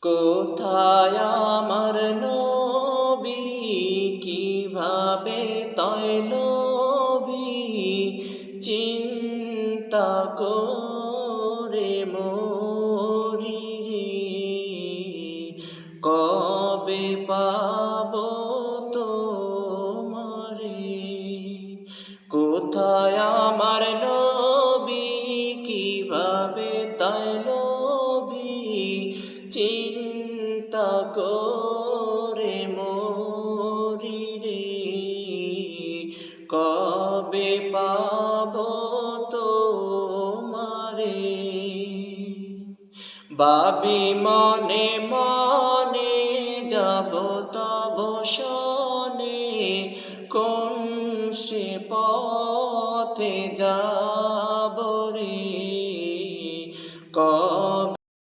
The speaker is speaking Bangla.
কোথায় আমার নবী, কিভাবে তৈলবী, চিন্তা করে মরি রে। কবে পাবো তোমারে? কোথায় আমার নবী, কিভাবে তৈলবী, চিন্তা করে মরি রে। কবে পাবো তোমারে? ভাবি মনে মনে, যাব তব শনে, কোন সে পথে যা